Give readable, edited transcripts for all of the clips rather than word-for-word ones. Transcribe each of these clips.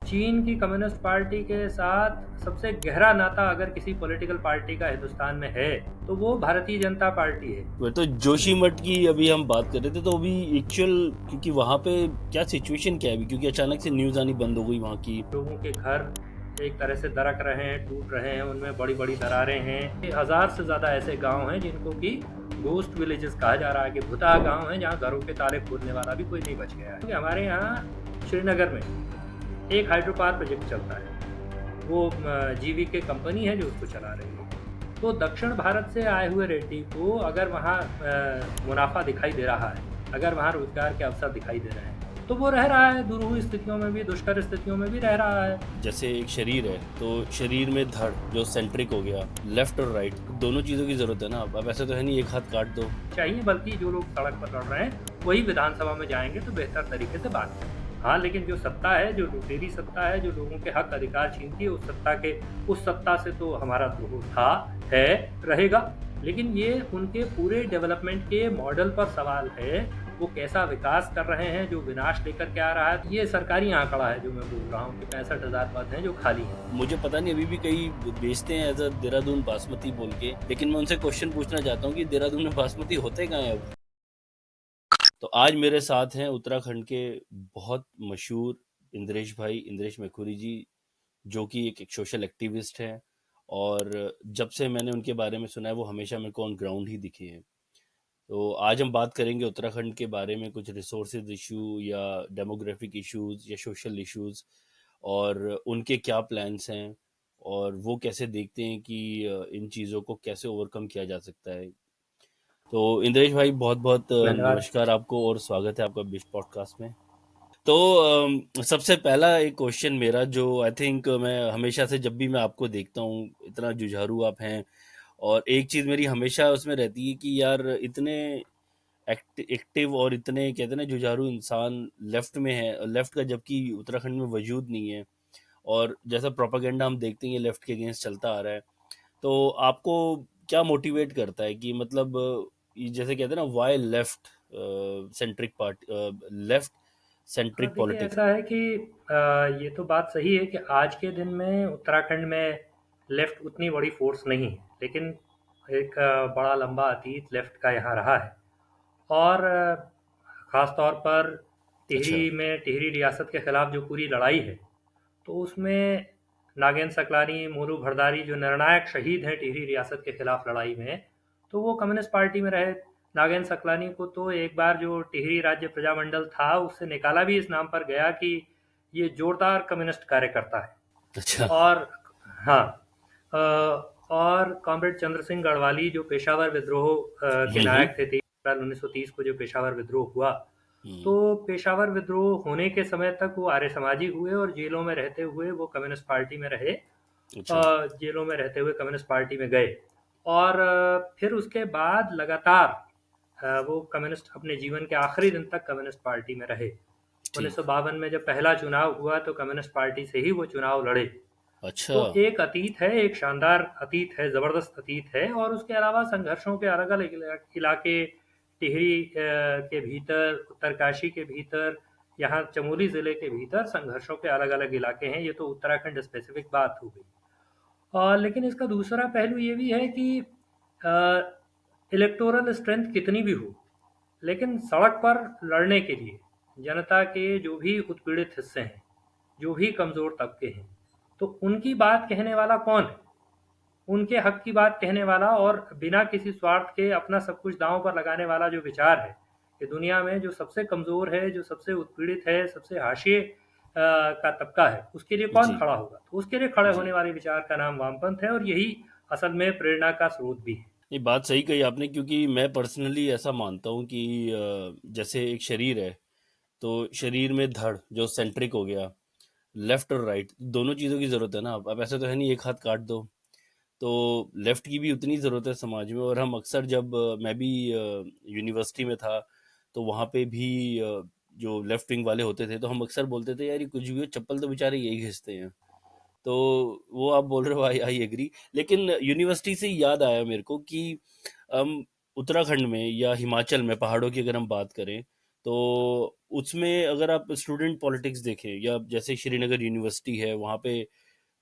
चीन की communist party के साथ सबसे गहरा नाता अगर किसी पॉलिटिकल पार्टी का हिंदुस्तान में है तो वो भारतीय जनता पार्टी है। वो तो जोशीमठ की अभी हम बात कर रहे थे, तो अभी एक्चुअल क्योंकि वहाँ पे क्या सिचुएशन क्या है अभी, क्योंकि अचानक से न्यूज़ आनी बंद हो गई वहाँ की। लोगों के घर एक तरह से दरक रहे हैं, टूट रहे हैं, उनमें बड़ी बड़ी दरारें हैं। 1000 से ज़्यादा ऐसे गांव हैं जिनको कि घोस्ट विलेजेस कहा जा रहा है, कि भुता गांव हैं जहां घरों के ताले खोलने वाला भी कोई नहीं बच गया है। हमारे यहाँ श्रीनगर में एक हाइड्रो पावर प्रोजेक्ट चलता है, वो जीवीके कंपनी है जो उसको चला रही है। तो दक्षिण भारत से आए हुए रेड्डी को अगर वहाँ मुनाफा दिखाई दे रहा है, अगर वहाँ रोजगार के अवसर दिखाई दे रहे हैं, तो वो रह रहा है, दुरूह स्थितियों में भी, दुष्कर स्थितियों में भी रह रहा है। जैसे एक शरीर है तो शरीर में धड़ जो सेंट्रिक हो गया, लेफ्ट और राइट दोनों चीज़ों की ज़रूरत है ना। अब ऐसा तो है नहीं एक हाथ काट दो। चाहिए, बल्कि जो लोग सड़क पर लड़ रहे हैं वही विधानसभा में जाएंगे तो बेहतर तरीके से बात करें। हाँ, लेकिन जो सत्ता है, जो लुटेरी सत्ता है, जो लोगों के हक अधिकार छीनती है, उस सत्ता से तो हमारा द्रोह था, है, रहेगा। लेकिन ये उनके पूरे डेवलपमेंट के मॉडल पर सवाल है, वो कैसा विकास कर रहे हैं, जो विनाश लेकर के आ रहा है। ये सरकारी आंकड़ा है जो मैं बोल रहा हूँ कि 65,000 पद हैं जो खाली हैं। मुझे पता नहीं, अभी भी कई बेचते हैं एज अ देहरादून बासमती बोल के, लेकिन मैं उनसे क्वेश्चन पूछना चाहता हूँ कि देहरादून में बासमती होते कहाँ हैं अब। तो आज मेरे साथ हैं उत्तराखंड के बहुत मशहूर इंद्रेश मैखुरी जी, जो कि एक सोशल एक्टिविस्ट हैं। और जब से मैंने उनके बारे में सुना है वो हमेशा मेरे को ऑन ग्राउंड ही दिखे हैं। तो आज हम बात करेंगे उत्तराखंड के बारे में, कुछ रिसोर्सेज इशू या डेमोग्राफिक इश्यूज या सोशल इश्यूज, और उनके क्या प्लान्स हैं और वो कैसे देखते हैं कि इन चीज़ों को कैसे ओवरकम किया जा सकता है। तो इंद्रेश भाई बहुत बहुत धन्यवाद। नमस्कार आपको और स्वागत है आपका बिस्ट पॉडकास्ट में। तो सबसे पहला एक क्वेश्चन मेरा, जो आई थिंक मैं हमेशा से जब भी मैं आपको देखता हूँ इतना जुझारू आप हैं, और एक चीज़ मेरी हमेशा उसमें रहती है कि यार इतने एक्टिव और इतने कहते हैं ना जुझारू इंसान लेफ्ट में है, लेफ्ट का जबकि उत्तराखंड में वजूद नहीं है, और जैसा प्रोपागेंडा हम देखते हैं ये लेफ्ट के अगेंस्ट चलता आ रहा है। तो आपको क्या मोटिवेट करता है कि मतलब ये जैसे कहते हैं ना why left centric party, left हाँ, सेंट्रिक देखिए, पॉलिटिक्स। ऐसा है कि ये तो बात सही है कि आज के दिन में उत्तराखंड में लेफ्ट उतनी बड़ी फोर्स नहीं है, लेकिन एक बड़ा लंबा अतीत लेफ्ट का यहाँ रहा है। और ख़ास तौर पर अच्छा। टिहरी रियासत के खिलाफ जो पूरी लड़ाई है, तो उसमें नागेंद्र सकलानी, मोनू भरदारी जो निर्णायक शहीद हैं टिहरी रियासत के खिलाफ लड़ाई में, तो वो कम्युनिस्ट पार्टी में रहे। नागेंद्र सकलानी को तो एक बार जो टिहरी राज्य प्रजामंडल था उससे निकाला भी इस नाम पर गया कि ये जोरदार कम्युनिस्ट कार्यकर्ता है। अच्छा। और हाँ, और कॉमरेड चंद्र सिंह गढ़वाली जो पेशावर विद्रोह के हम्म। नायक थे, 23 अप्रैल 1930 को जो पेशावर विद्रोह हुआ, हम्म। तो पेशावर विद्रोह होने के समय तक वो आर्य समाजी हुए और जेलों में रहते हुए वो कम्युनिस्ट पार्टी में रहे। अच्छा। जेलों में रहते हुए कम्युनिस्ट पार्टी में गए, और फिर उसके बाद लगातार वो कम्युनिस्ट अपने जीवन के आखिरी दिन तक कम्युनिस्ट पार्टी में रहे। ठीक। 1952 में जब पहला चुनाव हुआ तो कम्युनिस्ट पार्टी से ही वो चुनाव लड़े। अच्छा। तो एक अतीत है, एक शानदार अतीत है, ज़बरदस्त अतीत है। और उसके अलावा संघर्षों के अलग-अलग इलाके, टिहरी के भीतर, उत्तरकाशी के भीतर, यहाँ चमोली ज़िले के भीतर संघर्षों के अलग-अलग इलाके हैं। ये तो उत्तराखंड स्पेसिफिक बात हो गई। लेकिन इसका दूसरा पहलू ये भी है कि इलेक्टोरल स्ट्रेंथ कितनी भी हो, लेकिन सड़क पर लड़ने के लिए जनता के जो भी उत्पीड़ित हिस्से हैं, जो भी कमज़ोर तबके हैं, तो उनकी बात कहने वाला कौन है? उनके हक की बात कहने वाला और बिना किसी स्वार्थ के अपना सब कुछ दांव पर लगाने वाला जो विचार है, कि दुनिया में जो सबसे कमज़ोर है, जो सबसे उत्पीड़ित है, सबसे हाशिए का तबका है, उसके लिए कौन जी। खड़ा होगा? तो उसके लिए खड़े होने जी। वाले विचार का नाम वामपंथ है, और यही असल में प्रेरणा का स्रोत भी है। ये बात सही कही आपने, क्योंकि मैं पर्सनली ऐसा मानता हूँ कि जैसे एक शरीर है तो शरीर में धड़ जो सेंट्रिक हो गया, लेफ्ट और राइट दोनों चीज़ों की ज़रूरत है ना। अब ऐसा तो है नहीं एक हाथ काट दो। तो लेफ्ट की भी उतनी ज़रूरत है समाज में। और हम अक्सर जब मैं भी यूनिवर्सिटी में था तो वहाँ पे भी जो लेफ्ट विंग वाले होते थे तो हम अक्सर बोलते थे यार ये कुछ भी हो चप्पल तो बेचारे यही घिसते हैं। तो वो आप बोल रहे हो, आई आई एग्री। लेकिन यूनिवर्सिटी से ही याद आया मेरे को कि हम उत्तराखंड में या हिमाचल में पहाड़ों की अगर हम बात करें तो उसमें अगर आप स्टूडेंट पॉलिटिक्स देखें या जैसे श्रीनगर यूनिवर्सिटी है, वहाँ पे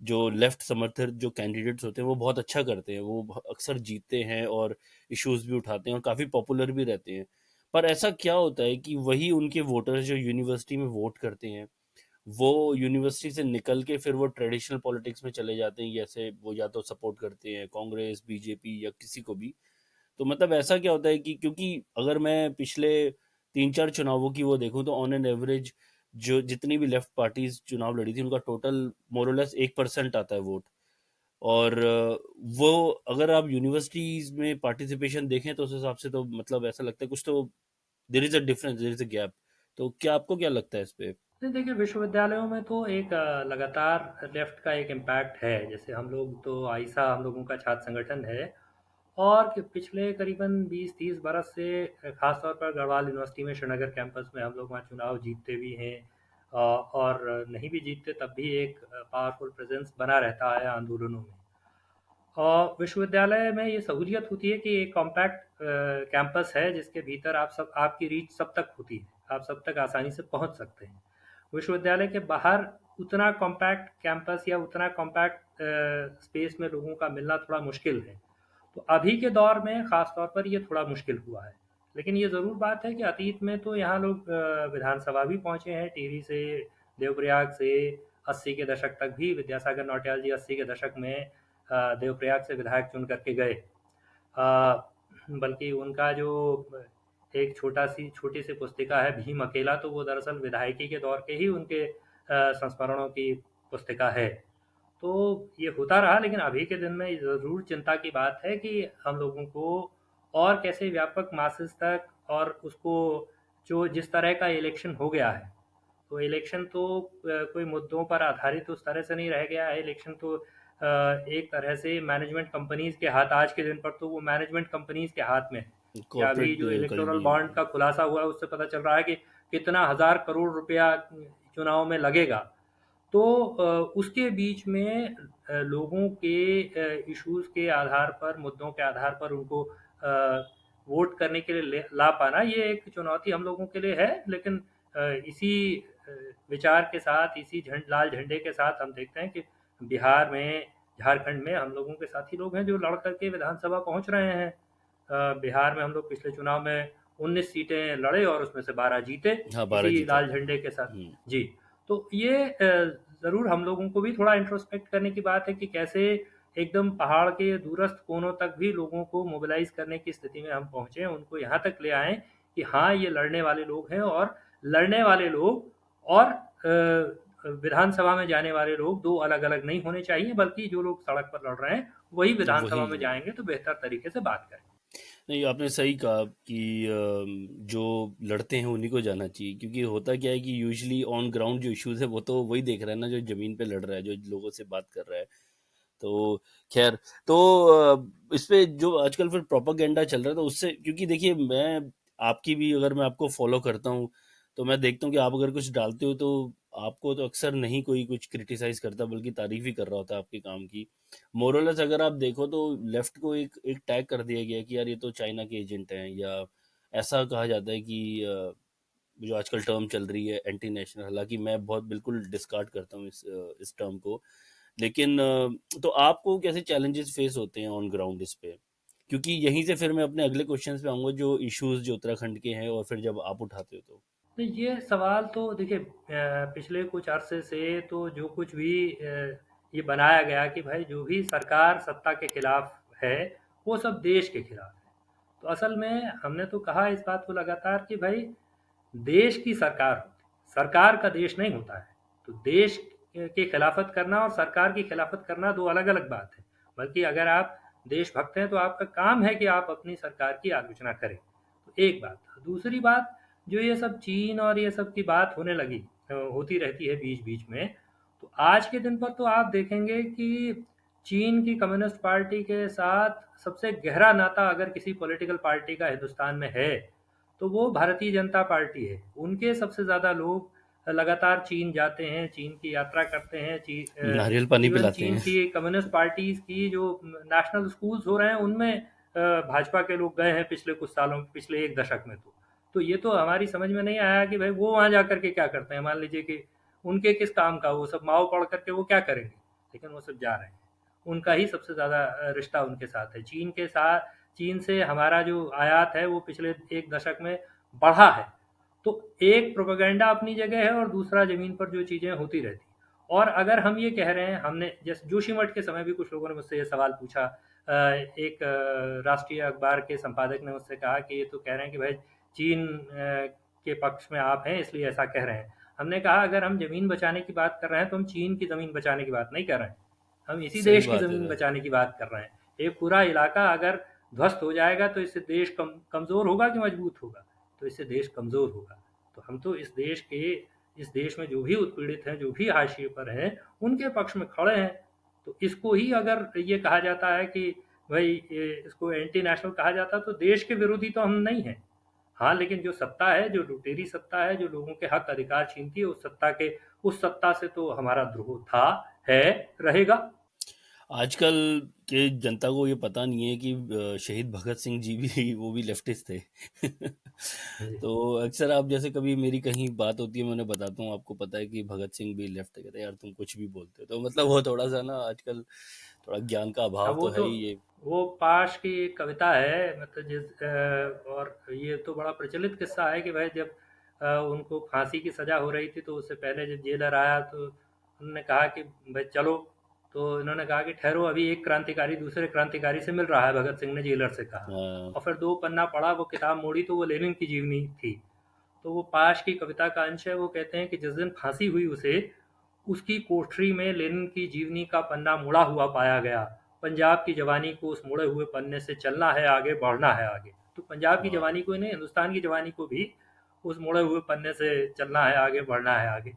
जो लेफ्ट समर्थित जो कैंडिडेट्स होते हैं वो बहुत अच्छा करते हैं, वो अक्सर जीतते हैं और इश्यूज भी उठाते हैं और काफ़ी पॉपुलर भी रहते हैं। पर ऐसा क्या होता है कि वही उनके वोटर्स जो यूनिवर्सिटी में वोट करते हैं, वो यूनिवर्सिटी से निकल के फिर वो ट्रेडिशनल पॉलिटिक्स में चले जाते हैं, जैसे वो या तो सपोर्ट करते हैं कांग्रेस, बीजेपी या किसी को भी। तो मतलब ऐसा क्या होता है कि क्योंकि अगर मैं पिछले 3-4 चुनावों की वो देखूं तो ऑन एन एवरेज जो जितनी भी लेफ्ट पार्टीज चुनाव लड़ी थी उनका टोटल मोरलेस 1% आता है वोट। और वो अगर आप यूनिवर्सिटीज में पार्टिसिपेशन देखें तो उस हिसाब से तो मतलब ऐसा लगता है कुछ तो there is a difference, there is a gap. तो क्या आपको क्या लगता है इस पे? नहीं, देखिए विश्वविद्यालयों में तो एक लगातार लेफ्ट का एक इम्पैक्ट है। जैसे हम लोग तो आइसा हम लोगों का छात्र संगठन है, और पिछले करीबन 20-30 बरस से खास तौर पर गढ़वाल यूनिवर्सिटी में श्रीनगर कैंपस में हम लोग वहाँ चुनाव जीतते भी हैं, और नहीं भी जीतते तब भी एक पावरफुल प्रेजेंस बना रहता है आंदोलनों में। और विश्वविद्यालय में ये सहूलियत होती है कि एक कॉम्पैक्ट कैंपस है जिसके भीतर आपकी रीच सब तक होती है, आप सब तक आसानी से पहुंच सकते हैं। विश्वविद्यालय के बाहर उतना कॉम्पैक्ट कैंपस या उतना कॉम्पैक्ट स्पेस में लोगों का मिलना थोड़ा मुश्किल है। तो अभी के दौर में ख़ास तौर पर ये थोड़ा मुश्किल हुआ है। लेकिन ये ज़रूर बात है कि अतीत में तो यहाँ लोग विधानसभा भी पहुँचे हैं, टिहरी से, देवप्रयाग से। 80 के दशक तक भी विद्यासागर नौटियाल जी 80 के दशक में देवप्रयाग से विधायक चुन करके गए। बल्कि उनका जो एक छोटी सी पुस्तिका है भीम अकेला, तो वो दरअसल विधायकी के दौर के ही उनके संस्मरणों की पुस्तिका है। तो ये होता रहा, लेकिन अभी के दिन में ज़रूर चिंता की बात है कि हम लोगों को और कैसे व्यापक मासेस तक, और उसको जो जिस तरह का इलेक्शन हो गया है, तो इलेक्शन तो कोई मुद्दों पर आधारित उस तरह से नहीं रह गया है। इलेक्शन तो एक तरह से मैनेजमेंट कंपनीज के हाथ, आज के दिन पर तो वो मैनेजमेंट कंपनीज के हाथ में है। या अभी कॉर्पोरेट जो इलेक्टोरल करेंगी। बॉन्ड का खुलासा हुआ है उससे पता चल रहा है कि कितना हजार करोड़ रुपया चुनाव में लगेगा। तो उसके बीच में लोगों के इश्यूज के आधार पर, मुद्दों के आधार पर उनको वोट करने के लिए ला पाना, ये एक चुनौती हम लोगों के लिए है। लेकिन इसी अ, विचार के साथ, इसी लाल झंडे के साथ हम देखते हैं कि बिहार में, झारखंड में हम लोगों के साथी लोग हैं जो लड़ करके विधानसभा पहुंच रहे हैं। बिहार में हम लोग पिछले चुनाव में 19 सीटें लड़े और उसमें से 12 जीते, हाँ, 12 इसी जीते। लाल झंडे के साथ। हम्म। जी। तो ये ज़रूर हम लोगों को भी थोड़ा इंट्रोस्पेक्ट करने की बात है कि कैसे एकदम पहाड़ के दूरस्थ कोनों तक भी लोगों को मोबिलाइज करने की स्थिति में हम पहुँचे, उनको यहाँ तक ले आएँ कि हाँ, ये लड़ने वाले लोग हैं, और लड़ने वाले लोग और विधानसभा में जाने वाले लोग 2 अलग-अलग नहीं होने चाहिए, बल्कि जो लोग सड़क पर लड़ रहे हैं, वही वही विधानसभा में जाएँगे तो बेहतर तरीके से बात करेंगे। नहीं, आपने सही कहा कि जो लड़ते हैं उन्हीं को जाना चाहिए, क्योंकि होता क्या है कि यूजुअली ऑन ग्राउंड जो इश्यूज है वो तो वही देख रहा है ना जो जमीन पे लड़ रहा है, जो लोगों से बात कर रहा है। तो खैर, तो इस पे जो आजकल फिर प्रोपागेंडा चल रहा है तो उससे, क्योंकि देखिए मैं आपकी भी अगर मैं आपको फॉलो करता हूँ तो मैं देखता हूँ कि आप अगर कुछ डालते हो तो आपको तो अक्सर नहीं कोई कुछ क्रिटिसाइज करता बल्कि तारीफ ही कर रहा होता है आपके काम की। मोरलेस अगर आप देखो तो लेफ्ट को एक एक टैग कर दिया गया है कि यार ये तो चाइना के एजेंट हैं, या ऐसा कहा जाता है कि जो आजकल टर्म चल रही है एंटी नेशनल, हालांकि मैं बहुत बिल्कुल डिस्कार्ड करता हूँ इस टर्म को। लेकिन तो आपको कैसे चैलेंजेस फेस होते हैं ऑन ग्राउंड इस पे? क्योंकि यहीं से फिर मैं अपने अगले क्वेश्चंस पे आऊंगा जो इश्यूज जो उत्तराखंड के हैं और फिर जब आप उठाते हो तो। तो ये सवाल तो देखिए, पिछले कुछ अरसे से तो जो कुछ भी ये बनाया गया कि भाई जो भी सरकार सत्ता के खिलाफ है, वो सब देश के खिलाफ है। तो असल में हमने तो कहा इस बात को लगातार कि भाई देश की सरकार होती है, सरकार का देश नहीं होता है। तो देश की खिलाफत करना और सरकार की खिलाफत करना दो अलग अलग बात है। बल्कि अगर आप देशभक्त हैं तो आपका काम है कि आप अपनी सरकार की आलोचना करें। तो एक बात। दूसरी बात, जो ये सब चीन और ये सब की बात होने लगी, होती रहती है बीच बीच में, तो आज के दिन पर तो आप देखेंगे कि चीन की कम्युनिस्ट पार्टी के साथ सबसे गहरा नाता अगर किसी पॉलिटिकल पार्टी का हिंदुस्तान में है, तो वो भारतीय जनता पार्टी है। उनके सबसे ज़्यादा लोग लगातार चीन जाते हैं, चीन की यात्रा करते हैं। नारियल पानी इवन पिलाते चीन हैं। की कम्युनिस्ट पार्टीज़ की जो नेशनल स्कूल्स हो रहे हैं, उनमें भाजपा के लोग गए हैं पिछले कुछ सालों, पिछले एक दशक में तो। तो ये तो हमारी समझ में नहीं आया कि भाई वो वहाँ जा कर के क्या करते हैं। मान लीजिए कि उनके किस काम का, वो सब माओ पढ़ करके वो क्या करेंगे, लेकिन वो सब जा रहे हैं। उनका ही सबसे ज़्यादा रिश्ता उनके साथ है। चीन के साथ, चीन से हमारा जो आयात है वो पिछले एक दशक में बढ़ा है। तो एक प्रोपेगेंडा अपनी जगह है और दूसरा ज़मीन पर जो चीज़ें होती रहती हैं। और अगर हम ये कह रहे हैं, हमने जैसे जोशीमठ के समय भी कुछ लोगों ने मुझसे ये सवाल पूछा, एक राष्ट्रीय अखबार के संपादक ने मुझसे कहा कि ये तो कह रहे हैं कि भाई चीन के पक्ष में आप हैं इसलिए ऐसा कह रहे हैं। हमने कहा अगर हम ज़मीन बचाने की बात कर रहे हैं तो हम चीन की ज़मीन बचाने की बात नहीं कर रहे हैं, हम इसी सही देश की बात है ज़मीन सर। बचाने की बात कर रहे हैं। एक पूरा इलाका अगर ध्वस्त हो जाएगा तो इससे देश कमज़ोर होगा कि मजबूत होगा? तो इससे देश कमज़ोर होगा। तो हम तो इस देश में जो भी उत्पीड़ित हैं, जो भी हाशिए पर हैं, उनके पक्ष में खड़े हैं। तो इसको ही अगर ये कहा जाता है कि भाई इसको एंटी नेशनल कहा जाता, तो देश के विरोधी तो हम नहीं हैं। हाँ, लेकिन जो सत्ता है, जो लुटेरी सत्ता है, जो लोगों के हक अधिकार छीनती है, उस सत्ता से तो हमारा द्रोह था, है, रहेगा। आजकल के जनता को ये पता नहीं है कि शहीद भगत सिंह जी भी वो भी लेफ्टिस्ट थे। जी। तो अक्सर आप जैसे कभी मेरी कहीं बात होती है, मैं उन्हें बताता हूँ आपको पता है कि भगत सिंह भी लेफ्ट है, कहते हैं यार तुम कुछ भी बोलते हो। तो मतलब वो थोड़ा सा ना आजकल थोड़ा ज्ञान का अब अभाव वो तो है तो ही ये। वो पाश की एक कविता है, मतलब और ये तो बड़ा प्रचलित किस्सा है कि भाई जब उनको फांसी की सज़ा हो रही थी तो उससे पहले जब जेलर आया तो उन्होंने कहा कि भाई चलो, तो इन्होंने कहा कि ठहरो, अभी एक क्रांतिकारी दूसरे क्रांतिकारी से मिल रहा है, भगत सिंह ने जेलर से कहा। हाँ। और फिर दो पन्ना पढ़ा, वो किताब मोड़ी तो वो लेनिन की जीवनी थी। तो वो पाश की कविता का अंश है। वो कहते हैं कि जिस दिन फांसी हुई उसे, उसकी कोठरी में लेनिन की जीवनी का पन्ना मुड़ा हुआ पाया गया। पंजाब की जवानी को उस मुड़े हुए पन्ने से चलना है आगे, बढ़ना है आगे। तो पंजाब की वाह। जवानी को ही नहीं, हिंदुस्तान की जवानी को भी उस मुड़े हुए पन्ने से चलना है आगे, बढ़ना है आगे।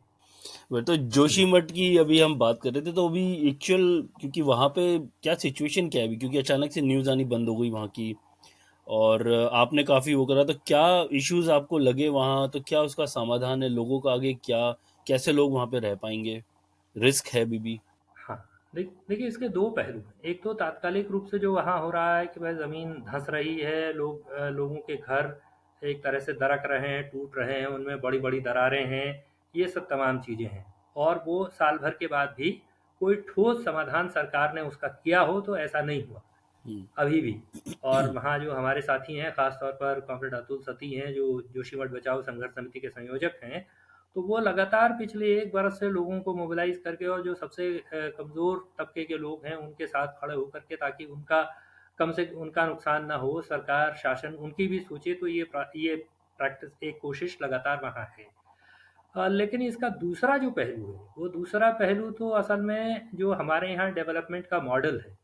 वह तो जी। जोशीमठ की अभी हम बात कर रहे थे, तो अभी एक्चुअल क्योंकि वहाँ पे क्या सिचुएशन क्या है अभी, क्योंकि अचानक से न्यूज़ आनी बंद हो गई वहाँ की। और आपने काफ़ी वो करा, तो क्या इश्यूज आपको लगे वहाँ, तो क्या उसका समाधान है लोगों का आगे, क्या कैसे लोग वहाँ पे रह पाएंगे, रिस्क है अभी भी? हाँ, देखिए इसके दो पहलू हैं। एक तो तात्कालिक रूप से जो वहाँ हो रहा है कि भाई ज़मीन धंस रही है, लोगों के घर एक तरह से दरक रहे हैं, टूट रहे हैं, उनमें बड़ी बड़ी दरारें हैं, ये सब तमाम चीज़ें हैं। और वो साल भर के बाद भी कोई ठोस समाधान सरकार ने उसका किया हो तो ऐसा नहीं हुआ हम्म। अभी भी। और वहाँ जो हमारे साथी हैं, ख़ास तौर पर कॉमरेड अतुल सती हैं, जो जोशीमठ बचाओ संघर्ष समिति के संयोजक हैं, तो वो लगातार पिछले 1 बरस से लोगों को मोबिलाइज़ करके और जो सबसे कमज़ोर तबके के लोग हैं, उनके साथ खड़े होकर के, ताकि उनका नुकसान ना हो, सरकार, शासन उनकी भी सोचे, तो ये प्रैक्टिस, एक कोशिश लगातार वहाँ है। लेकिन इसका दूसरा जो पहलू है, वो दूसरा पहलू तो असल में जो हमारे यहाँ डेवलपमेंट का मॉडल है,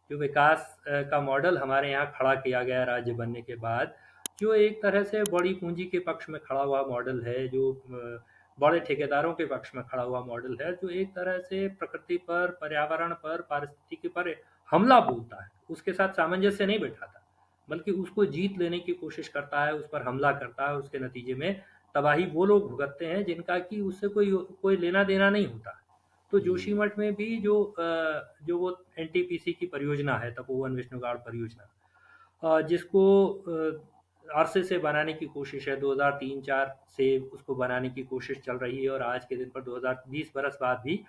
जो विकास का मॉडल हमारे यहाँ खड़ा किया गया राज्य बनने के बाद, जो एक तरह से बड़ी पूंजी के पक्ष में खड़ा हुआ मॉडल है, जो बड़े ठेकेदारों के पक्ष में खड़ा हुआ मॉडल है, जो एक तरह से प्रकृति पर, पर्यावरण पर, पारिस्थितिकी पर हमला बोलता है, उसके साथ सामंजस्य नहीं बैठाता, बल्कि उसको जीत लेने की कोशिश करता है, उस पर हमला करता है। उसके नतीजे में तबाही वो लोग भुगतते हैं जिनका कि उससे कोई कोई लेना देना नहीं होता। तो हम्म। जोशीमठ में भी जो वो एनटीपीसी की परियोजना है, तपोवन विष्णुगाड़ परियोजना, जिसको अरसे से बनाने की कोशिश है, 2003-4 से उसको बनाने की कोशिश चल रही है, और आज के दिन पर 2020 बरस बाद भी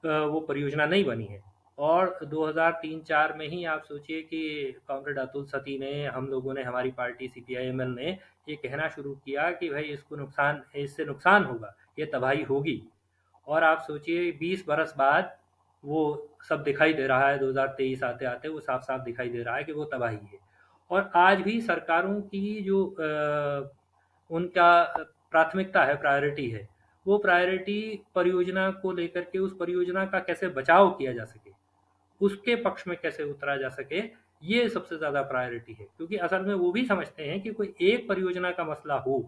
वो परियोजना नहीं बनी है। और 2003-4 में ही आप सोचिए कि कॉमरेड अतुल सती ने, हम लोगों ने, हमारी पार्टी सीपीआईएमएल ने ये कहना शुरू किया कि भाई इससे नुकसान होगा, ये तबाही होगी। और आप सोचिए 20 बरस बाद वो सब दिखाई दे रहा है, 2023 आते आते वो साफ साफ दिखाई दे रहा है कि वो तबाही है। और आज भी सरकारों की जो उनका प्राथमिकता है, प्रायोरिटी है, वो प्रायोरिटी परियोजना को लेकर के, उस परियोजना का कैसे बचाव किया जा सके, उसके पक्ष में कैसे उतरा जा सके, ये सबसे ज़्यादा प्रायोरिटी है। क्योंकि असल में वो भी समझते हैं कि कोई एक परियोजना का मसला हो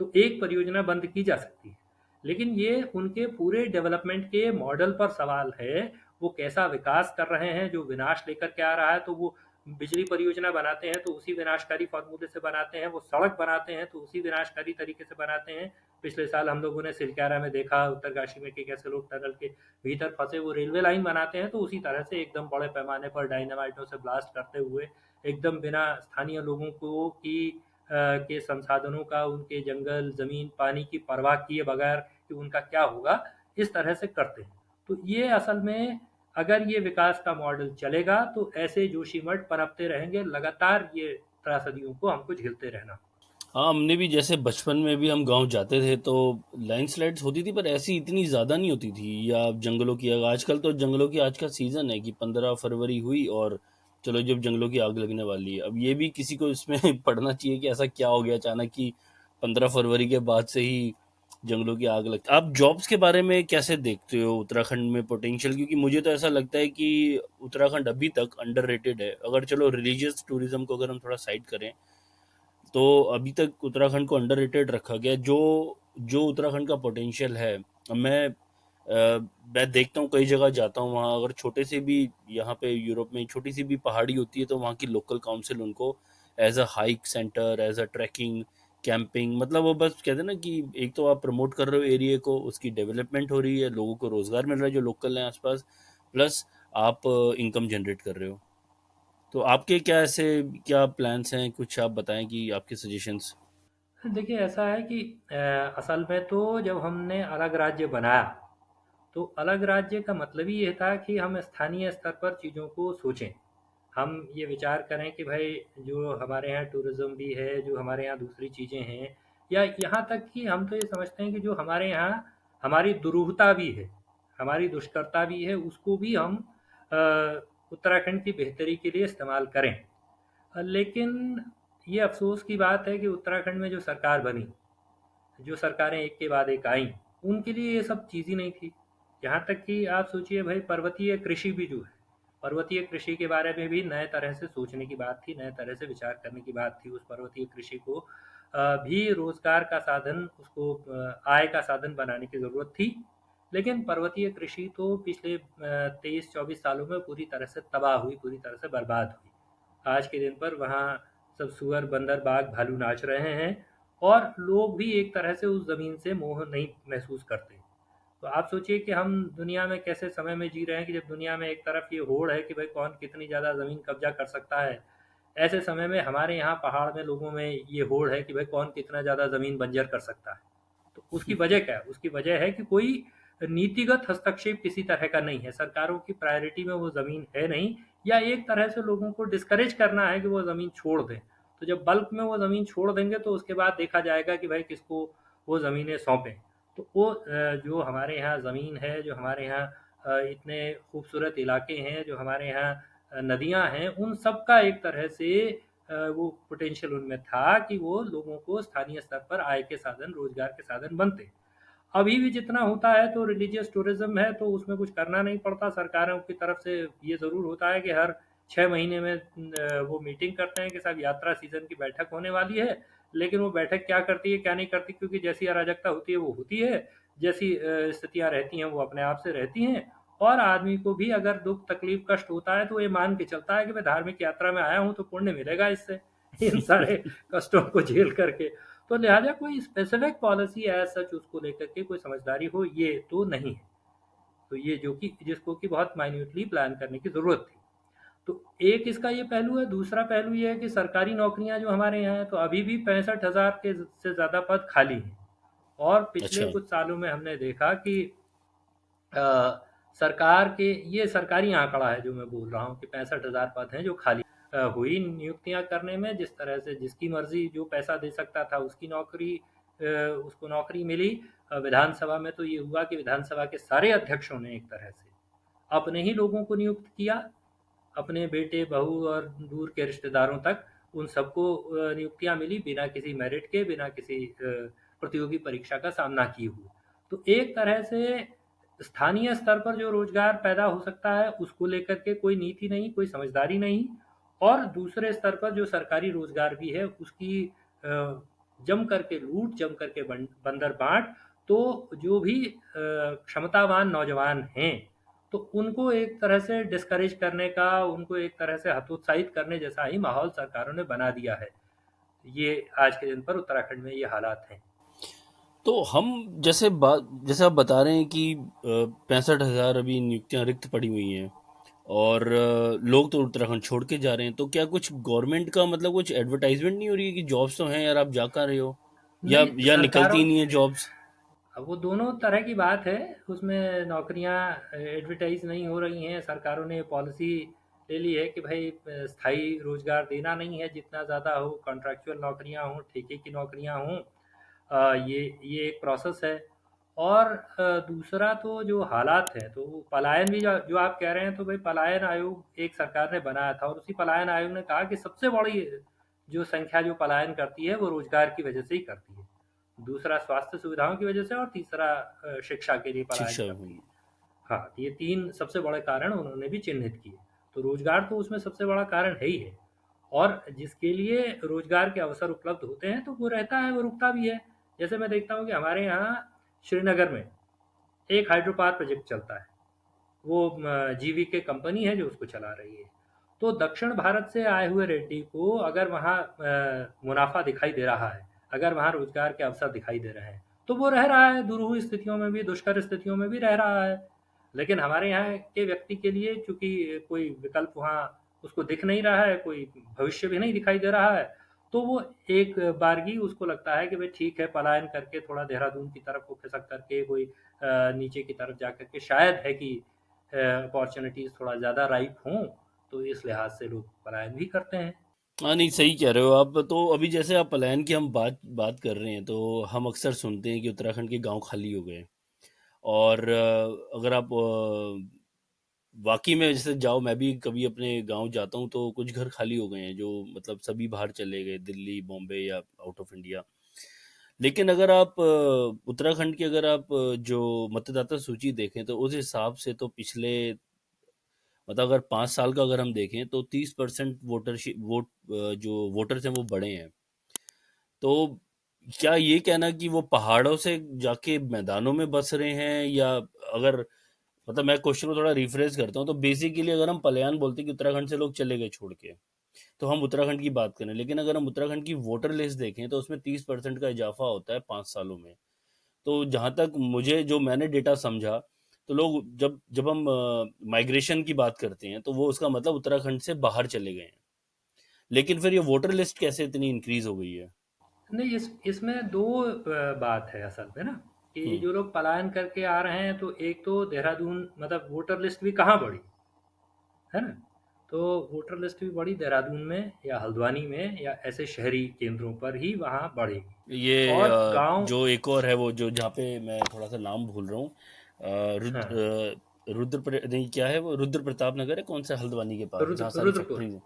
तो एक परियोजना बंद की जा सकती है, लेकिन ये उनके पूरे डेवलपमेंट के मॉडल पर सवाल है। वो कैसा विकास कर रहे हैं जो विनाश लेकर के आ रहा है, तो वो बिजली परियोजना बनाते हैं तो उसी विनाशकारी फॉर्मूले से बनाते हैं, वो सड़क बनाते हैं तो उसी विनाशकारी तरीके से बनाते हैं। पिछले साल हम लोगों ने सिलक्यारा में देखा, उत्तरकाशी में, कि कैसे लोग टनल के भीतर फंसे, वो रेलवे लाइन बनाते हैं तो उसी तरह से एकदम बड़े पैमाने पर डायनामाइटों से ब्लास्ट करते हुए, एकदम बिना स्थानीय लोगों को की के संसाधनों का, उनके जंगल, ज़मीन, पानी की परवाह किए बगैर कि उनका क्या होगा, इस तरह से करते हैं। तो ये असल में अगर ये विकास का मॉडल चलेगा तो ऐसे जोशीमठ पनपते रहेंगे, लगातार ये त्रासदियों को हमको झेलते रहना। हाँ, हमने भी जैसे बचपन में भी हम गाँव जाते थे तो लैंडस्लाइड्स होती थी, पर ऐसी इतनी ज़्यादा नहीं होती थी, या जंगलों की आग। आजकल तो जंगलों की आज का सीज़न है कि 15 फरवरी हुई और चलो जब जंगलों की आग लगने वाली है। अब ये भी किसी को इसमें पढ़ना चाहिए कि ऐसा क्या हो गया अचानक कि 15 फरवरी के बाद से ही जंगलों की आग लग। आप जॉब्स के बारे में कैसे देखते हो उत्तराखंड में पोटेंशियल? क्योंकि मुझे तो ऐसा लगता है कि उत्तराखंड अभी तक अंडररेटेड है। अगर चलो रिलीजियस टूरिज्म को अगर हम थोड़ा साइड करें, तो अभी तक उत्तराखंड को अंडररेटेड रखा गया। जो जो उत्तराखंड का पोटेंशियल है, मैं देखता हूँ, कई जगह जाता हूँ, वहाँ अगर छोटे से भी, यहाँ पे यूरोप में छोटी सी भी पहाड़ी होती है तो वहाँ की लोकल काउंसिल उनको as a hike centre, as a trekking, camping, मतलब वो बस कहते हैं ना कि एक तो आप प्रमोट कर रहे हो एरिया को, उसकी डेवलपमेंट हो रही है, लोगों को रोजगार मिल रहा है जो लोकल हैं आसपास, प्लस आप इनकम जनरेट कर रहे हो। तो आपके क्या ऐसे क्या प्लान्स हैं, कुछ आप बताएं कि आपके सजेशंस। देखिए ऐसा है कि असल में तो जब हमने अलग राज्य बनाया, तो अलग राज्य का मतलब ही ये था कि हम स्थानीय स्तर पर चीज़ों को सोचें। हम ये विचार करें कि भाई जो हमारे यहाँ टूरिज़्म भी है, जो हमारे यहाँ दूसरी चीज़ें हैं, या यहाँ तक कि हम तो ये समझते हैं कि जो हमारे यहाँ हमारी दुरूहता भी है, हमारी दुष्करता भी है, उसको भी हम अ, उत्तराखंड की बेहतरी के लिए इस्तेमाल करें। लेकिन ये अफ़सोस की बात है कि उत्तराखंड में जो सरकार बनी, जो सरकारें एक के बाद एक आईं, उनके लिए ये सब चीज़ ही नहीं थी। यहाँ तक कि आप सोचिए भाई, पर्वतीय कृषि भी जो है, पर्वतीय कृषि के बारे में भी नए तरह से सोचने की बात थी, नए तरह से विचार करने की बात थी। उस पर्वतीय कृषि को भी रोज़गार का साधन, उसको आय का साधन बनाने की ज़रूरत थी। लेकिन पर्वतीय कृषि तो पिछले 23-24 सालों में पूरी तरह से तबाह हुई, पूरी तरह से बर्बाद हुई। आज के दिन पर वहाँ सब सूअर, बंदर, बाघ, भालू नाच रहे हैं, और लोग भी एक तरह से उस ज़मीन से मोह नहीं महसूस करते। तो आप सोचिए कि हम दुनिया में कैसे समय में जी रहे हैं कि जब दुनिया में एक तरफ ये होड़ है कि भाई कौन कितनी ज़्यादा ज़मीन कब्जा कर सकता है, ऐसे समय में हमारे यहाँ पहाड़ में लोगों में ये होड़ है कि भाई कौन कितना ज़्यादा ज़मीन बंजर कर सकता है। तो उसकी वजह क्या है? उसकी वजह है कि कोई नीतिगत हस्तक्षेप किसी तरह का नहीं है। सरकारों की प्रायोरिटी में वो ज़मीन है नहीं, या एक तरह से लोगों को डिस्करेज करना है कि वो ज़मीन छोड़ दें। तो जब बल्क में वो ज़मीन छोड़ देंगे तो उसके बाद देखा जाएगा कि भाई किसको वो ज़मीनें सौंपें। तो वो जो हमारे यहाँ ज़मीन है, जो हमारे यहाँ इतने खूबसूरत इलाके हैं, जो हमारे यहाँ नदियाँ हैं, उन सब का एक तरह से वो पोटेंशियल उनमें था कि वो लोगों को स्थानीय स्तर पर आय के साधन, रोजगार के साधन बनते। अभी भी जितना होता है तो रिलीजियस टूरिज्म है, तो उसमें कुछ करना नहीं पड़ता। सरकारों की तरफ से ये ज़रूर होता है कि हर 6 महीने में वो मीटिंग करते हैं कि साहब यात्रा सीजन की बैठक होने वाली है। लेकिन वो बैठक क्या करती है, क्या नहीं करती, क्योंकि जैसी अराजकता होती है वो होती है, जैसी स्थितियाँ रहती हैं वो अपने आप से रहती हैं। और आदमी को भी अगर दुख तकलीफ कष्ट होता है तो ये मान के चलता है कि मैं धार्मिक यात्रा में आया हूँ तो पुण्य मिलेगा इससे, इन सारे कष्टों को झेल करके। तो लिहाजा कोई स्पेसिफिक पॉलिसी एज सच उसको लेकर के कोई समझदारी हो, ये तो नहीं है। तो ये जो कि जिसको कि बहुत माइन्यूटली प्लान करने की ज़रूरत थी। तो एक इसका ये पहलू है। दूसरा पहलू ये है कि सरकारी नौकरियां जो हमारे यहाँ हैं, तो अभी भी 65,000 के से ज़्यादा पद खाली हैं। और पिछले अच्छा। कुछ सालों में हमने देखा कि अ, सरकार के, ये सरकारी आंकड़ा है जो मैं बोल रहा हूँ कि 65,000 पद हैं जो खाली हुई नियुक्तियां करने में। जिस तरह से जिसकी मर्जी जो पैसा दे सकता था उसकी नौकरी, उसको नौकरी मिली। विधानसभा में तो ये हुआ कि विधानसभा के सारे अध्यक्षों ने एक तरह से अपने ही लोगों को नियुक्त किया, अपने बेटे बहू और दूर के रिश्तेदारों तक उन सबको नियुक्तियां मिली, बिना किसी मेरिट के, बिना किसी प्रतियोगी परीक्षा का सामना किए हुए। तो एक तरह से स्थानीय स्तर पर जो रोजगार पैदा हो सकता है उसको लेकर के कोई नीति नहीं, कोई समझदारी नहीं। और दूसरे स्तर पर जो सरकारी रोजगार भी है उसकी जम करके लूट, जम करके बंदर बांट। तो जो भी क्षमतावान नौजवान हैं, तो उनको एक तरह से डिस्करेज करने का, उनको एक तरह से हतोत्साहित करने जैसा ही माहौल सरकारों ने बना दिया है। ये आज के दिन पर उत्तराखंड में ये हालात हैं। तो हम जैसे आप बता रहे हैं कि 65,000 अभी नियुक्तियां रिक्त पड़ी हुई हैं, और लोग तो उत्तराखंड छोड़ के जा रहे हैं। तो क्या कुछ गवर्नमेंट का मतलब कुछ एडवर्टाइजमेंट नहीं हो रही है कि जॉब्स तो हैं यार, आप जा कहाँ रहे हो, नहीं, या निकलती ही सरकारों, नहीं है जॉब्स? अब वो दोनों तरह की बात है। उसमें नौकरियां एडवर्टाइज नहीं हो रही हैं। सरकारों ने पॉलिसी ले ली है कि भाई स्थायी रोजगार देना नहीं है, जितना ज़्यादा हो कॉन्ट्रैक्चुअल नौकरियां हों, ठेके की नौकरियां हों। ये एक प्रोसेस है। और दूसरा तो जो हालात हैं, तो वो पलायन भी जो जो आप कह रहे हैं, तो भाई पलायन आयोग एक सरकार ने बनाया था, और उसी पलायन आयोग ने कहा कि सबसे बड़ी जो संख्या जो पलायन करती है वो रोजगार की वजह से ही करती है। दूसरा स्वास्थ्य सुविधाओं की वजह से, और तीसरा शिक्षा के लिए पलायन शिक्षा करती है। हाँ, तो ये तीन सबसे बड़े कारण उन्होंने भी चिन्हित किए। तो रोजगार तो उसमें सबसे बड़ा कारण है ही है। और जिसके लिए रोजगार के अवसर उपलब्ध होते हैं तो वो रहता है, वो रुकता भी है। जैसे मैं देखता हूँ कि हमारे यहाँ श्रीनगर में एक हाइड्रो पावर प्रोजेक्ट चलता है। वो जीवीके कंपनी है जो उसको चला रही है। तो दक्षिण भारत से आए हुए रेड्डी को अगर वहाँ मुनाफा दिखाई दे रहा है, अगर वहाँ रोजगार के अवसर दिखाई दे रहे हैं, तो वो रह रहा है, दुरूह स्थितियों में भी, दुष्कर स्थितियों में भी रह रहा है। लेकिन हमारे यहाँ के व्यक्ति के लिए चूंकि कोई विकल्प वहाँ उसको दिख नहीं रहा है, कोई भविष्य भी नहीं दिखाई दे रहा है, तो वो एक बारगी उसको लगता है कि भाई ठीक है, पलायन करके थोड़ा देहरादून की तरफ को खिसक करके कोई नीचे की तरफ जा करके शायद है कि अपॉर्चुनिटीज़ थोड़ा ज़्यादा राइप हों, तो इस लिहाज से लोग पलायन भी करते हैं। हाँ, नहीं सही कह रहे हो आप। तो अभी जैसे आप पलायन की हम बात बात कर रहे हैं, तो हम अक्सर सुनते हैं कि उत्तराखंड के गांव खाली हो गए। और अगर आप वाकई में जैसे जाओ, मैं भी कभी अपने गांव जाता हूँ तो कुछ घर खाली हो गए हैं, जो मतलब सभी बाहर चले गए, दिल्ली, बॉम्बे या आउट ऑफ इंडिया। लेकिन अगर आप उत्तराखंड की अगर आप जो मतदाता सूची देखें, तो उस हिसाब से तो पिछले मतलब अगर 5 साल का अगर हम देखें तो 30% जो वोटर्स हैं वो बढ़े हैं। तो क्या ये कहना कि वो पहाड़ों से जाके मैदानों में बस रहे हैं, या अगर मतलब मैं क्वेश्चन को थोड़ा रिफ्रेश करता हूँ, तो बेसिकली अगर हम पलायन बोलते हैं कि उत्तराखंड से लोग चले गए छोड़ के, तो हम उत्तराखंड की बात करें। लेकिन अगर हम उत्तराखंड की वोटर लिस्ट देखें तो उसमें 30% का इजाफा होता है 5 सालों में। तो जहां तक मुझे जो मैंने डेटा समझा, तो लोग जब जब हम माइग्रेशन की बात करते हैं तो वो उसका मतलब उत्तराखंड से बाहर चले गए हैं। लेकिन फिर ये वोटर लिस्ट कैसे इतनी इंक्रीज हो गई है? नहीं, इसमें दो बात है असल में ना, कि हम्म। जो लोग पलायन करके आ रहे हैं, तो एक तो देहरादून मतलब वोटर लिस्ट भी कहाँ बढ़ी है ना। तो वोटर लिस्ट भी बढ़ी देहरादून में या हल्द्वानी में या ऐसे शहरी केंद्रों पर ही वहाँ बढ़ेगी। ये और गांव, जो एक और है वो जो जहाँ पे मैं थोड़ा सा नाम भूल रहा हूँ, हाँ, नहीं, क्या है वो, रुद्र प्रताप नगर है कौन सा, हल्द्वानी के पास जहाँ सारी रुद्रपुर, फैक्ट्रीज हैं?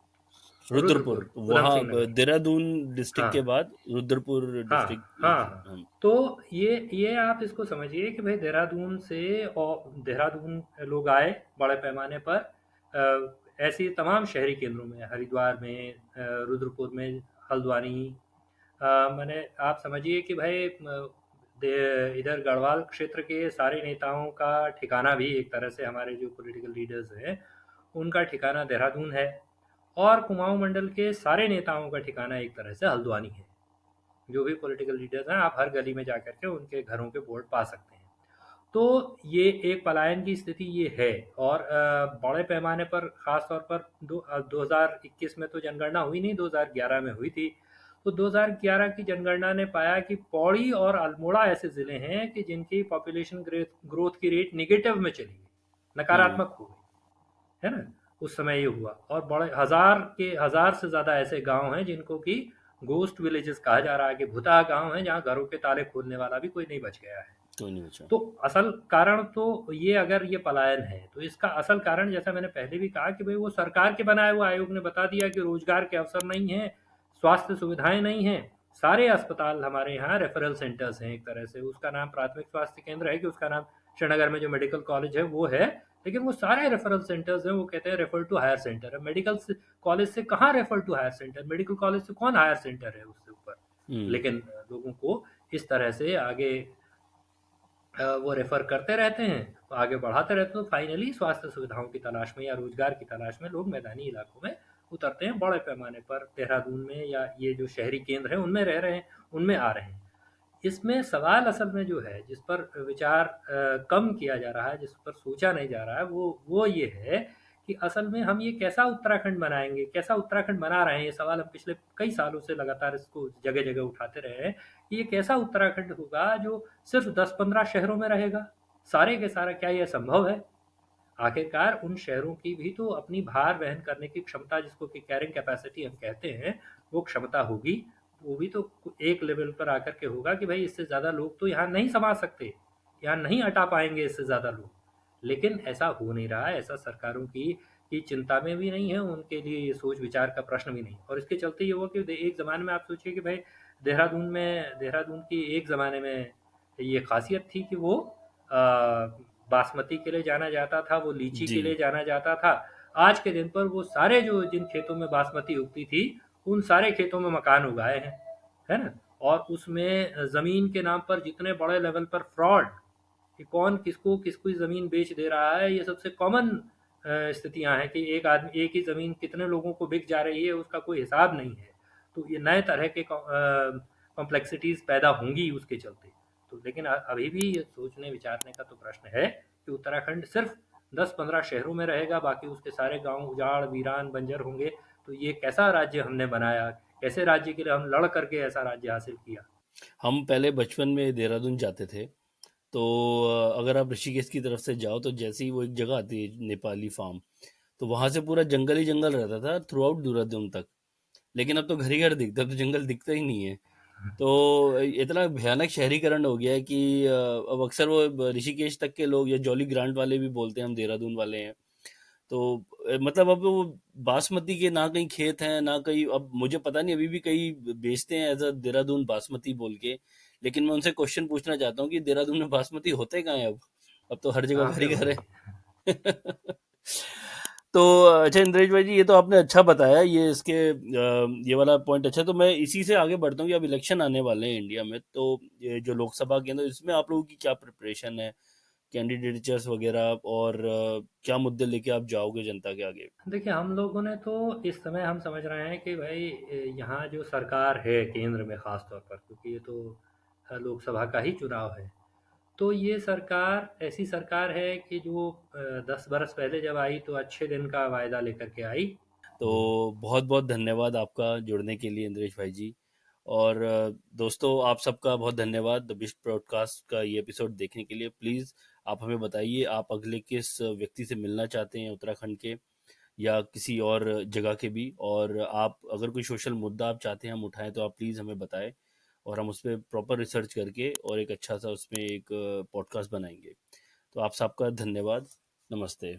रुद्रपुर, रुद्रपुर उधम वहाँ सिंह नगर। देहरादून डिस्ट्रिक्ट के हाँ, बाद रुद्रपुर हाँ, डिस्ट्रिक्ट हाँ, में हाँ। हम। तो ये आप इसको समझिए कि भाई देहरादून से, और देहरादून लोग आए बड़े पैमाने पर, ऐसी तमाम शहरी केंद्रों में, हरिद्वार में, रुद्रपुर में, हल्द्वानी, मैंने आप समझिए कि भाई इधर गढ़वाल क्षेत्र के सारे नेताओं का ठिकाना भी एक तरह से, हमारे जो पॉलिटिकल लीडर्स हैं उनका ठिकाना देहरादून है। और कुमाऊं मंडल के सारे नेताओं का ठिकाना एक तरह से हल्द्वानी है। जो भी पॉलिटिकल लीडर्स हैं, आप हर गली में जा कर के उनके घरों के बोर्ड पा सकते हैं। तो ये एक पलायन की स्थिति ये है। और बड़े पैमाने पर, ख़ास तौर पर 2021 में तो जनगणना हुई नहीं, 2011 में हुई थी। तो 2011 की जनगणना ने पाया कि पौड़ी और अल्मोड़ा ऐसे ज़िले हैं कि जिनकी पॉपुलेशन ग्रोथ ग्रोथ की रेट नेगेटिव में चली गई, हम्म। नकारात्मक हो गई, है ना। उस समय ये हुआ। और बड़े हज़ार से ज़्यादा ऐसे गांव हैं जिनको कि गोस्ट विलेजेस कहा जा रहा है, कि भुता गांव हैं जहां घरों के ताले खोलने वाला भी कोई नहीं बच गया है। कोई नहीं बचा। तो असल कारण तो ये, अगर ये पलायन है तो इसका असल कारण, जैसा मैंने पहले भी कहा कि भाई वो सरकार के बनाए हुए आयोग ने बता दिया कि रोजगार के अवसर नहीं है, स्वास्थ्य सुविधाएं नहीं हैं। सारे अस्पताल हमारे यहाँ रेफरल सेंटर्स हैं, एक तरह से उसका नाम प्राथमिक स्वास्थ्य केंद्र है कि उसका नाम श्रीनगर में जो मेडिकल कॉलेज है वो है, लेकिन वो सारे रेफरल सेंटर्स हैं। वो कहते हैं रेफर टू हायर सेंटर है। मेडिकल कॉलेज से कहाँ refer to higher centre, medical college से कौन हायर सेंटर है उससे ऊपर। हम्म। लेकिन लोगों को इस तरह से आगे वो रेफर करते रहते हैं, तो आगे बढ़ाते रहते हैं, तो फाइनली स्वास्थ्य सुविधाओं की तलाश में या रोजगार की तलाश में लोग मैदानी इलाकों में उतरते हैं। बड़े पैमाने पर देहरादून में या ये जो शहरी केंद्र हैं उनमें रह रहे हैं, उनमें आ रहे हैं। इसमें सवाल असल में जो है, जिस पर विचार कम किया जा रहा है, जिस पर सोचा नहीं जा रहा है, वो ये है कि असल में हम ये कैसा उत्तराखंड बनाएंगे, कैसा उत्तराखंड बना रहे हैं। ये सवाल हम पिछले कई सालों से लगातार इसको जगह जगह उठाते रहे हैं कि ये कैसा उत्तराखंड होगा जो सिर्फ 10-15 शहरों में रहेगा, सारे के सारा। क्या यह संभव है? आखिरकार उन शहरों की भी तो अपनी भार वहन करने की क्षमता, जिसको कि कैरिंग कैपेसिटी हम कहते हैं, वो क्षमता होगी। वो भी तो एक लेवल पर आकर के होगा कि भाई इससे ज़्यादा लोग तो यहाँ नहीं समा सकते, यहाँ नहीं अटा पाएंगे इससे ज़्यादा लोग। लेकिन ऐसा हो नहीं रहा है, ऐसा सरकारों की चिंता में भी नहीं है, उनके लिए ये सोच विचार का प्रश्न भी नहीं। और इसके चलते ये हुआ कि एक ज़माने में आप सोचिए कि भाई देहरादून की एक ज़माने में ये खासियत थी कि वो बासमती के लिए जाना जाता था, वो लीची जी। के लिए जाना जाता था। आज के दिन पर वो सारे जो जिन खेतों में बासमती उगती थी, उन सारे खेतों में मकान उगाए हैं, है ना? और उसमें ज़मीन के नाम पर जितने बड़े लेवल पर फ्रॉड, कि कौन किसको किसको ज़मीन बेच दे रहा है, ये सबसे कॉमन स्थितियां हैं कि एक आदमी एक ही ज़मीन कितने लोगों को बिक जा रही है, उसका कोई हिसाब नहीं है। तो ये नए तरह के कॉम्प्लेक्सिटीज़ पैदा होंगी उसके चलते। तो लेकिन अभी भी ये सोचने विचारने का तो प्रश्न है कि उत्तराखंड सिर्फ 10-15 शहरों में रहेगा, बाकी उसके सारे गांव उजाड़ वीरान बंजर होंगे। तो ये कैसा राज्य हमने बनाया, कैसे राज्य के लिए हम लड़ करके ऐसा राज्य हासिल किया। हम पहले बचपन में देहरादून जाते थे, तो अगर आप ऋषिकेश की तरफ से जाओ तो जैसे ही वो एक जगह आती है नेपाली फार्म, तो वहां से पूरा जंगल ही जंगल रहता था थ्रू आउट देहरादून तक। लेकिन अब तो घर ही घर दिखता है, अब तो जंगल दिखता ही नहीं है। तो इतना भयानक शहरीकरण हो गया है कि अब अक्सर वो ऋषिकेश तक के लोग या जॉली ग्रांट वाले भी बोलते हैं हम देहरादून वाले हैं। तो मतलब अब वो बासमती के ना कहीं खेत हैं ना कहीं, अब मुझे पता नहीं, अभी भी कई बेचते हैं एज अ देहरादून बासमती बोल के। लेकिन मैं उनसे क्वेश्चन पूछना चाहता हूँ कि देहरादून में बासमती होते कहाँ हैं अब तो हर जगह कहाँ घर पे ही घर होंगे? है। तो अच्छा इंद्रेश भाई जी, ये तो आपने अच्छा बताया ये इसके ये वाला पॉइंट अच्छा है। तो मैं इसी से आगे बढ़ता हूँ कि अब इलेक्शन आने वाले हैं इंडिया में, तो ये जो लोकसभा के अंदर इसमें आप लोगों की क्या प्रिपरेशन है, कैंडिडेचर्स वगैरह, और क्या मुद्दे लेके आप जाओगे जनता के आगे? देखिए, हम लोगों ने तो इस समय हम समझ रहे हैं कि भाई यहाँ जो सरकार है केंद्र में ख़ास तौर पर, क्योंकि ये तो लोकसभा का ही चुनाव है। तो ये सरकार ऐसी सरकार है कि जो 10 बरस पहले जब आई तो अच्छे दिन का वायदा लेकर के आई। तो बहुत बहुत धन्यवाद आपका जुड़ने के लिए इंद्रेश भाई जी। और दोस्तों, आप सबका बहुत धन्यवाद द बिस्ट ब्रॉडकास्ट का ये एपिसोड देखने के लिए। प्लीज़ आप हमें बताइए आप अगले किस व्यक्ति से मिलना चाहते हैं उत्तराखंड के या किसी और जगह के भी, और आप अगर कोई सोशल मुद्दा आप चाहते हैं हम उठाएं तो आप प्लीज़ हमें बताएं, और हम उस पर प्रॉपर रिसर्च करके और एक अच्छा सा उसमें एक पॉडकास्ट बनाएंगे। तो आप सबका धन्यवाद। नमस्ते।